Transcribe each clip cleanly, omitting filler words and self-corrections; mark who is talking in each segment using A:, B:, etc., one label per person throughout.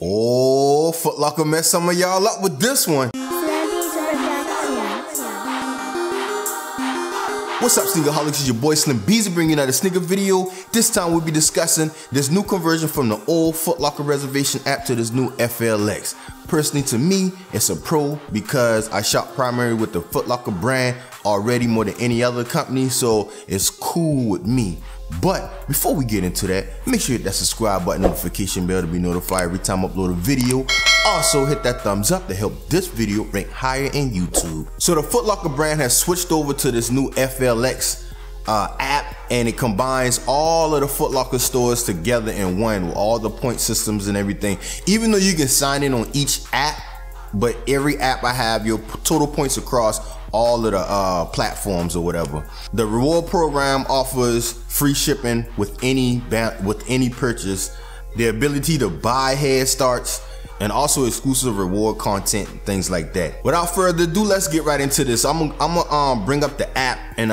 A: Oh, Footlocker messed some of y'all up with this one. What's up, sneakerholics? It's your boy Slim Beezy bringing out a sneaker video. This time we'll be discussing this new conversion from the old Footlocker reservation app to this new FLX. Personally, to me, it's a pro because I shop primarily with the Footlocker brand already more than any other company, so it's cool with me. But before we get into that, make sure you hit that subscribe button, notification bell to be notified every time I upload a video. Also hit that thumbs up to help this video rank higher in YouTube. So the Footlocker brand has switched over to this new FLX app, and it combines all of the Footlocker stores together in one with all the point systems and everything. Even though you can sign in on each app, but every app I have your total points across all of the platforms or whatever. The reward program offers free shipping with any purchase, the ability to buy head starts, and also exclusive reward content and things like that. Without further ado, let's get right into this. I'm gonna bring up the app and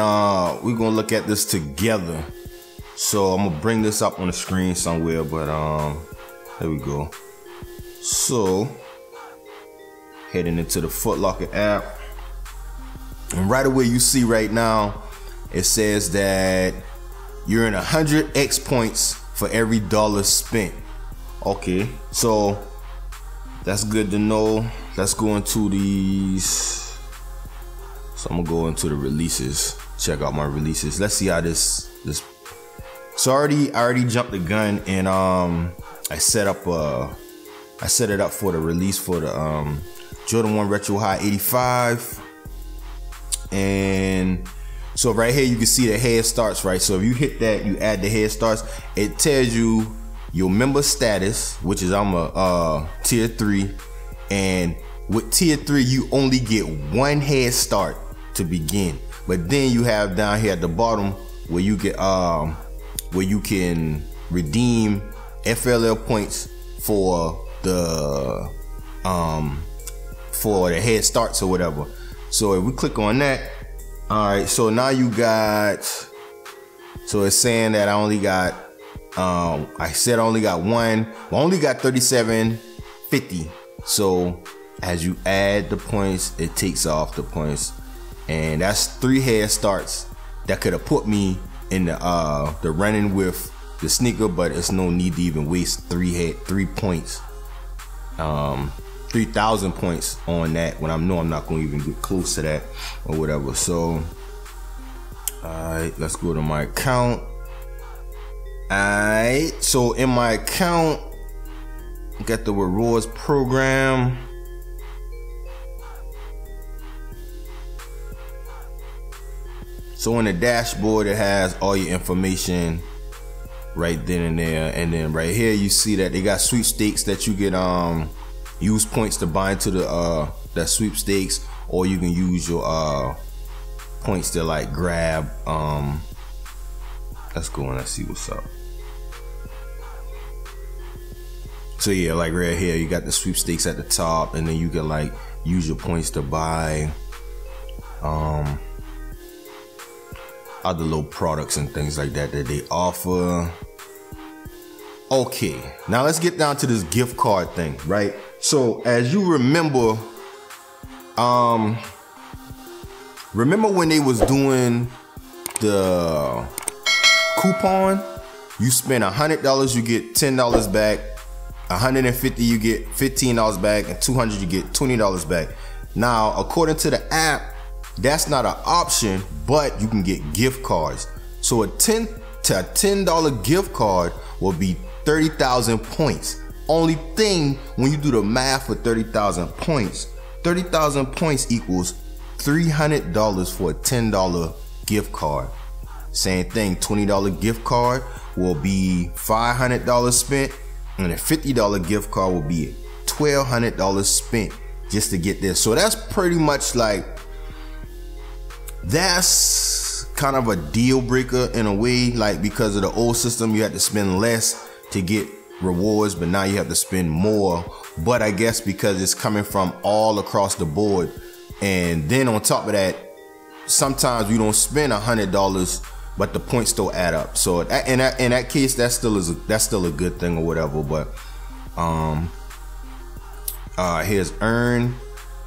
A: we're gonna look at this together. So I'm gonna bring this up on the screen somewhere, but there we go. So heading into the Footlocker app, and right away you see right now it says that you're in 100x points for every dollar spent. Okay, so that's good to know. Let's go into these. So I'm gonna go into the releases. Check out my releases. Let's see how this. So I already jumped the gun, and I set it up for the release for the Jordan 1 Retro High 85. And so right here you can see the head starts, right? So if you hit that, you add the head starts, it tells you your member status, which is I'm a tier 3, and with tier 3 you only get one head start to begin. But then you have down here at the bottom where you get where you can redeem FLL points for the head starts or whatever. So if we click on that, all right, so now you got, so it's saying that I only got I said I only got one, I only got 3750. So as you add the points, it takes off the points, and that's 3 head starts that could have put me in the running with the sneaker, but it's no need to even waste 3 points, 3,000 points on that when I know I'm not going to even get close to that or whatever. So alright, let's go to my account. Alright, so in my account, got the rewards program. So in the dashboard, it has all your information right then and there, and then right here you see that they got sweepstakes that you get use points to buy into the that sweepstakes, or you can use your points to like grab. Let's go and let's see what's up. So yeah, like right here you got the sweepstakes at the top, and then you can like use your points to buy other little products and things like that that they offer. Okay, now let's get down to this gift card thing, right? So as you remember, remember when they was doing the coupon? You spend $100, you get $10 back. 150, you get $15 back, and 200, you get $20 back. Now, according to the app, that's not an option, but you can get gift cards. So a $10 gift card will be 30,000 points. Only thing, when you do the math for 30,000 points, 30,000 points equals $300 for a $10 gift card. Same thing, $20 gift card will be $500 spent, and a $50 gift card will be $1,200 spent just to get this. So that's pretty much like, that's kind of a deal breaker in a way, like because of the old system you had to spend less to get rewards, but now you have to spend more. But I guess because it's coming from all across the board, and then on top of that, sometimes we don't spend $100, but the points still add up. So in that case, that still is a good thing or whatever. But Here's earn.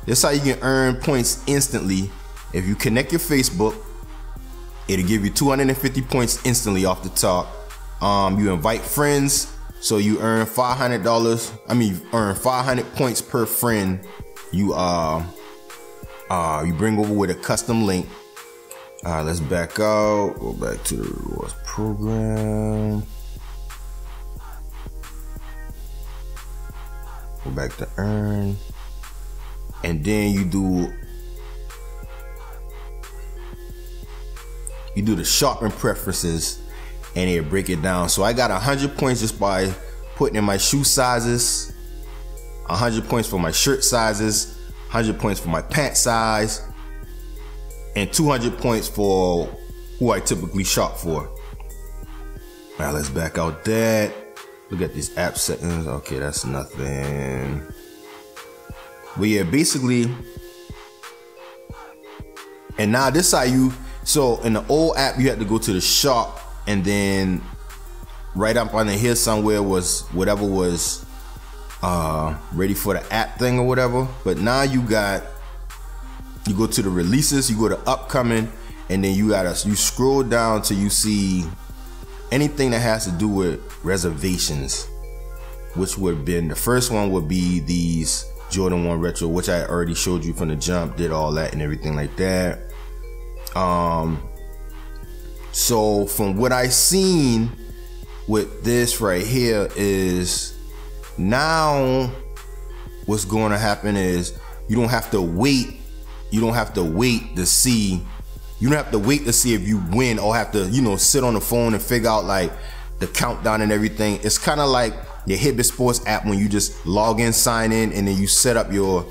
A: This is how you can earn points instantly. If you connect your Facebook, it'll give you 250 points instantly off the top. You invite friends, so you earn $500. I mean, you earn 500 points per friend. You bring over with a custom link. Let's back out. Go back to the rewards program. Go back to earn, and then you do the shopping preferences, and it'll break it down. So I got 100 points just by putting in my shoe sizes, 100 points for my shirt sizes, 100 points for my pant size, and 200 points for who I typically shop for. Now let's back out that. Look at these app settings. Okay, that's nothing. But yeah, basically, and now this is how you, so in the old app you had to go to the shop, and then right up under here somewhere was whatever was ready for the app thing or whatever. But now you go to the releases, you go to upcoming, and then you scroll down till you see anything that has to do with reservations, which would have been, the first one would be these Jordan 1 Retro, which I already showed you from the jump, did all that and everything like that. So from what I seen with this right here is, now what's going to happen is you don't have to wait. You don't have to wait to see. You don't have to wait to see if you win, or have to, you know, sit on the phone and figure out like the countdown and everything. It's kind of like your Hibbett Sports app when you just log in, sign in, and then you set up your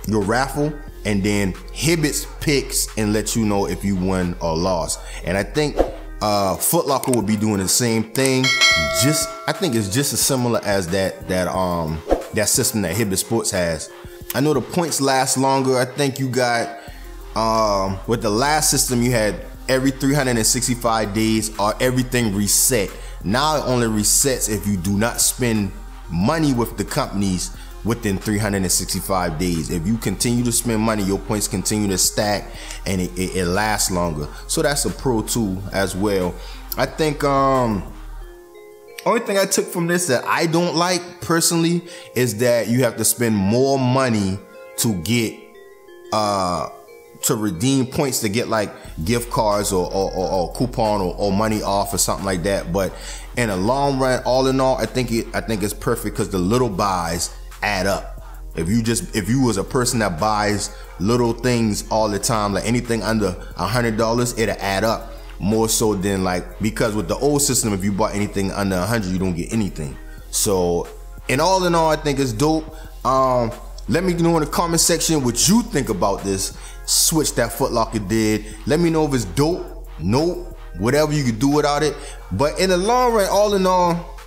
A: raffle, and then Hibbett's picks and let you know if you won or lost. And I think Footlocker will be doing the same thing. I think it's just as similar as that system that Hibbett Sports has. I know the points last longer. I think you got with the last system you had every 365 days or everything reset. Now it only resets if you do not spend money with the companies within 365 days. If you continue to spend money, your points continue to stack, and it lasts longer. So that's a pro tool as well. I think only thing I took from this that I don't like personally is that you have to spend more money to get to redeem points to get like gift cards or coupon or money off or something like that. But in the long run, all in all, I think it's perfect because the little buys add up. If you was a person that buys little things all the time, like anything under $100, it'll add up more so than like, because with the old system, if you bought anything under 100, you don't get anything. So in all, I think it's dope. Let me know in the comment section what you think about this switch that Footlocker did. Let me know if it's dope, nope, whatever you could do without it. But in the long run, all in all,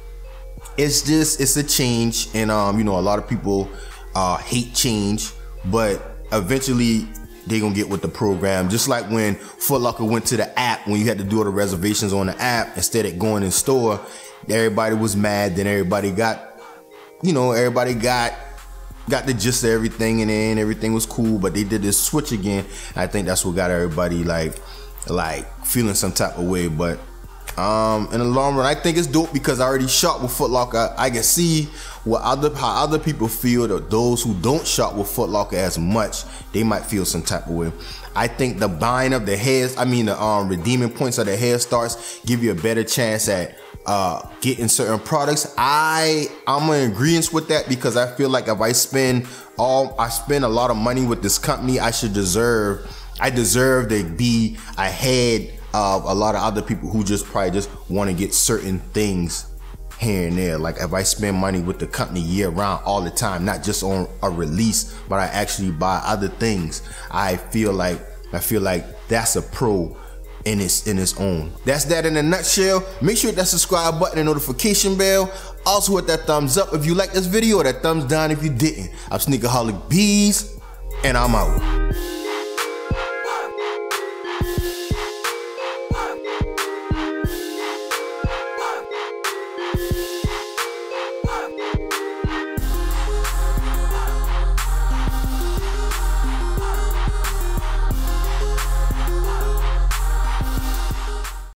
A: it's a change. And you know, a lot of people hate change, but eventually they gonna get with the program. Just like when Footlocker went to the app, when you had to do all the reservations on the app instead of going in store, everybody was mad. Then everybody got, you know, got the gist of everything, and then everything was cool. But they did this switch again. I think that's what got everybody like feeling some type of way. But in the long run, I think it's dope because I already shop with Footlocker. I can see how other people feel. That those who don't shop with Footlocker as much, they might feel some type of way. I think the buying of the hairs, the redeeming points of the hair starts give you a better chance at getting certain products. I'm in agreement with that, because I feel like if I spend a lot of money with this company, I deserve to be ahead of a lot of other people who probably just want to get certain things here and there. Like if I spend money with the company year round all the time, not just on a release, but I actually buy other things, I feel like that's a pro in its own. That's that in a nutshell. Make sure to hit that subscribe button and notification bell. Also hit that thumbs up if you like this video, or that thumbs down if you didn't. I'm Sneakerholic Bees, and I'm out.